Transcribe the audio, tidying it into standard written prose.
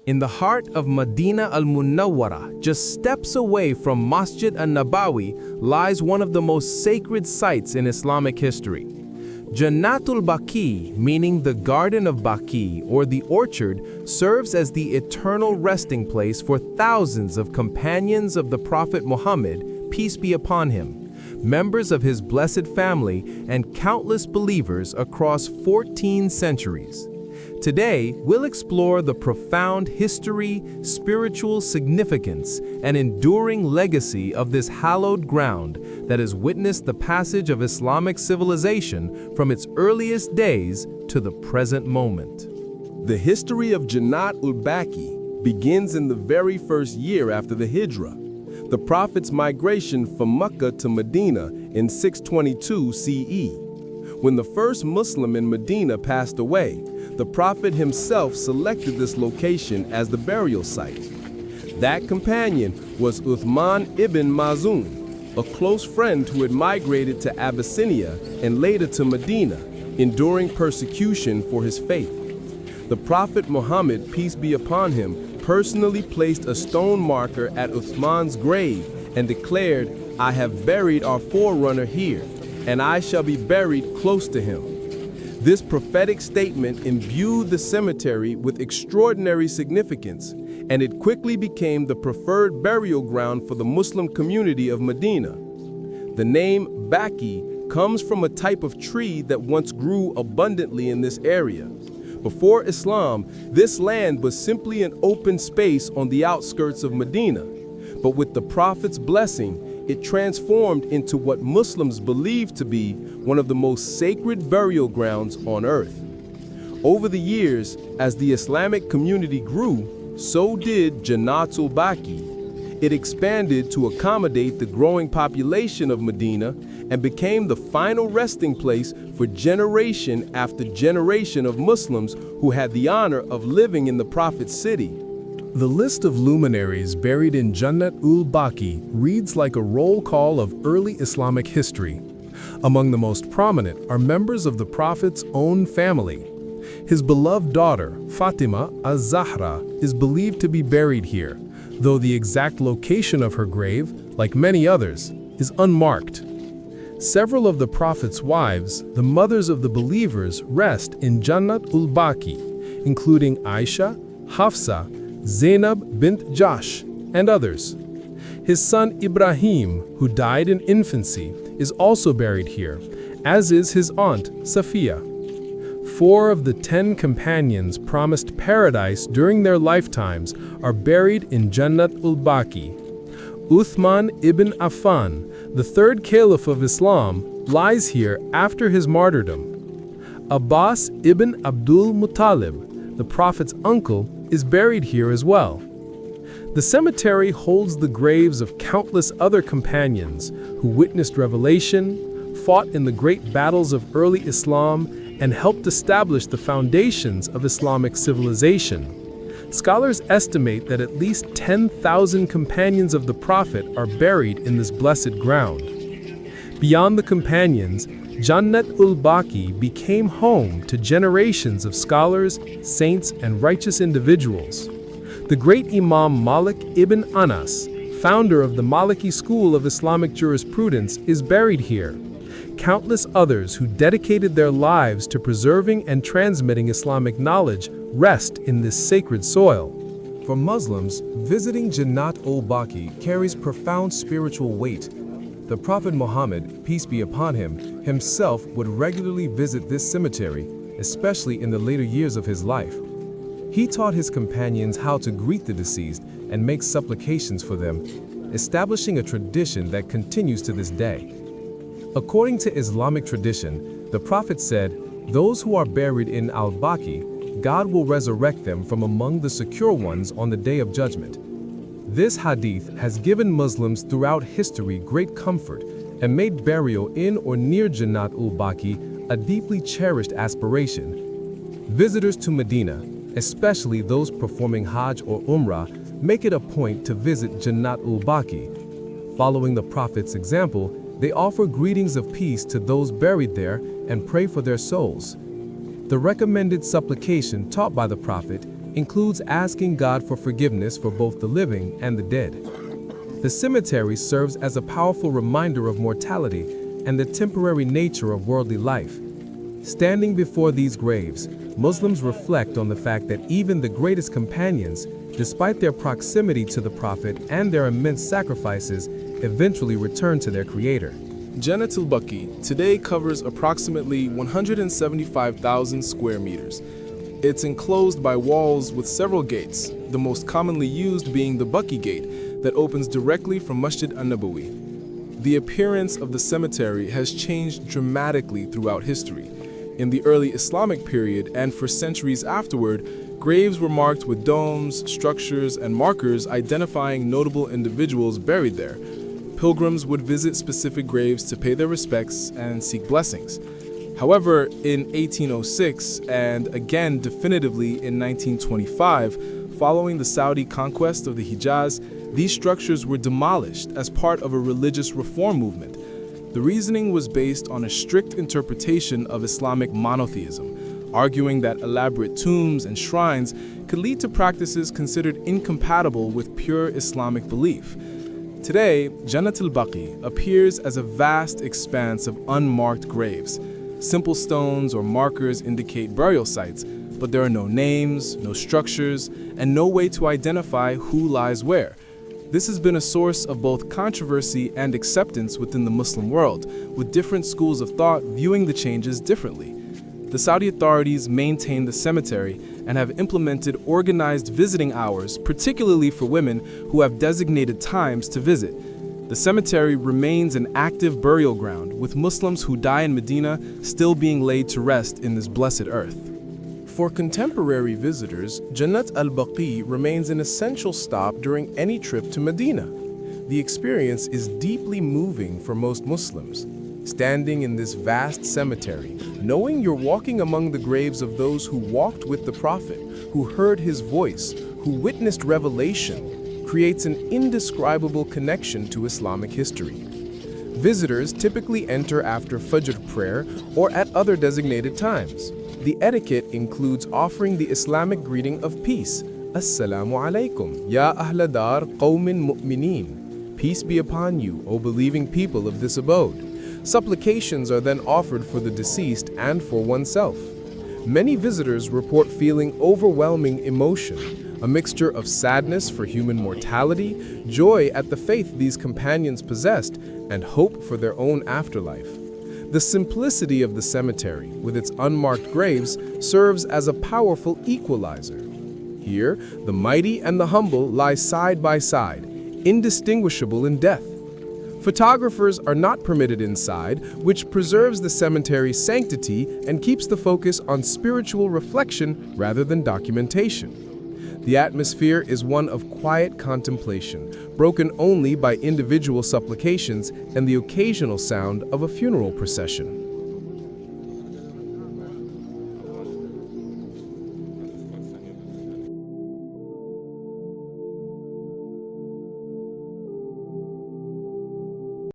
In the heart of Madina al-Munawwara, just steps away from Masjid an-Nabawi, lies one of the most sacred sites in Islamic history. Jannatul Baqi, meaning the Garden of Baqi or the orchard, serves as the eternal resting place for thousands of companions of the Prophet Muhammad, peace be upon him, members of his blessed family, and countless believers across 14 centuries. Today, we'll explore the profound history, spiritual significance, and enduring legacy of this hallowed ground that has witnessed the passage of Islamic civilization from its earliest days to the present moment. The history of Jannatul Baqi begins in the very first year after the Hijrah, the Prophet's migration from Mecca to Medina in 622 CE. When the first Muslim in Medina passed away, the Prophet himself selected this location as the burial site. That companion was Uthman ibn Mazun, a close friend who had migrated to Abyssinia and later to Medina, enduring persecution for his faith. The Prophet Muhammad, peace be upon him, personally placed a stone marker at Uthman's grave and declared, "I have buried our forerunner here, and I shall be buried close to him." This prophetic statement imbued the cemetery with extraordinary significance, and it quickly became the preferred burial ground for the Muslim community of Medina. The name Baqi comes from a type of tree that once grew abundantly in this area. Before Islam, this land was simply an open space on the outskirts of Medina, but with the Prophet's blessing, it transformed into what Muslims believe to be one of the most sacred burial grounds on earth. Over the years, as the Islamic community grew, so did Jannatul Baqi. It expanded to accommodate the growing population of Medina and became the final resting place for generation after generation of Muslims who had the honor of living in the Prophet's city. The list of luminaries buried in Jannatul Baqi reads like a roll call of early Islamic history. Among the most prominent are members of the Prophet's own family. His beloved daughter, Fatima az-Zahra, is believed to be buried here, though the exact location of her grave, like many others, is unmarked. Several of the Prophet's wives, the mothers of the believers, rest in Jannatul Baqi, including Aisha, Hafsa, Zainab bint Jahsh, and others. His son Ibrahim, who died in infancy, is also buried here, as is his aunt Safiya. 4 of the 10 companions promised paradise during their lifetimes are buried in Jannatul Baqi. Uthman ibn Affan, the 3rd Caliph of Islam, lies here after his martyrdom. Abbas ibn Abdul Muttalib, the Prophet's uncle, is buried here as well. The cemetery holds the graves of countless other companions who witnessed revelation, fought in the great battles of early Islam, and helped establish the foundations of Islamic civilization. Scholars estimate that at least 10,000 companions of the Prophet are buried in this blessed ground. Beyond the companions, Jannatul Baqi became home to generations of scholars, saints, and righteous individuals. The great Imam Malik ibn Anas, founder of the Maliki school of Islamic jurisprudence, is buried here. Countless others who dedicated their lives to preserving and transmitting Islamic knowledge rest in this sacred soil. For Muslims, visiting Jannatul Baqi carries profound spiritual weight. The Prophet Muhammad, peace be upon him, himself would regularly visit this cemetery, especially in the later years of his life. He taught his companions how to greet the deceased and make supplications for them, establishing a tradition that continues to this day. According to Islamic tradition, the Prophet said, "Those who are buried in al-Baqi, God will resurrect them from among the secure ones on the Day of Judgment." This hadith has given Muslims throughout history great comfort and made burial in or near Jannatul Baqi a deeply cherished aspiration. Visitors to Medina, especially those performing Hajj or Umrah, make it a point to visit Jannatul Baqi. Following the Prophet's example, they offer greetings of peace to those buried there and pray for their souls. The recommended supplication taught by the Prophet, includes asking God for forgiveness for both the living and the dead. The cemetery serves as a powerful reminder of mortality and the temporary nature of worldly life. Standing before these graves, Muslims reflect on the fact that even the greatest companions, despite their proximity to the Prophet and their immense sacrifices, eventually return to their Creator. Jannatul Baqi today covers approximately 175,000 square meters. It's enclosed by walls with several gates, the most commonly used being the Baqi gate that opens directly from Masjid an-Nabawi. The appearance of the cemetery has changed dramatically throughout history. In the early Islamic period and for centuries afterward, graves were marked with domes, structures, and markers identifying notable individuals buried there. Pilgrims would visit specific graves to pay their respects and seek blessings. However, in 1806 and again definitively in 1925, following the Saudi conquest of the Hijaz, these structures were demolished as part of a religious reform movement. The reasoning was based on a strict interpretation of Islamic monotheism, arguing that elaborate tombs and shrines could lead to practices considered incompatible with pure Islamic belief. Today, Jannatul Baqi appears as a vast expanse of unmarked graves. Simple stones or markers indicate burial sites, but there are no names, no structures, and no way to identify who lies where. This has been a source of both controversy and acceptance within the Muslim world, with different schools of thought viewing the changes differently. The Saudi authorities maintain the cemetery and have implemented organized visiting hours, particularly for women who have designated times to visit. The cemetery remains an active burial ground, with Muslims who die in Medina still being laid to rest in this blessed earth. For contemporary visitors, Jannat al-Baqi remains an essential stop during any trip to Medina. The experience is deeply moving for most Muslims. Standing in this vast cemetery, knowing you're walking among the graves of those who walked with the Prophet, who heard his voice, who witnessed revelation, creates an indescribable connection to Islamic history. Visitors typically enter after Fajr prayer or at other designated times. The etiquette includes offering the Islamic greeting of peace, Assalamu alaikum, Ya ahla dar qawmin mu'mineen. Peace be upon you, O believing people of this abode. Supplications are then offered for the deceased and for oneself. Many visitors report feeling overwhelming emotion, a mixture of sadness for human mortality, joy at the faith these companions possessed, and hope for their own afterlife. The simplicity of the cemetery, with its unmarked graves, serves as a powerful equalizer. Here, the mighty and the humble lie side by side, indistinguishable in death. Photographers are not permitted inside, which preserves the cemetery's sanctity and keeps the focus on spiritual reflection rather than documentation. The atmosphere is one of quiet contemplation, broken only by individual supplications and the occasional sound of a funeral procession.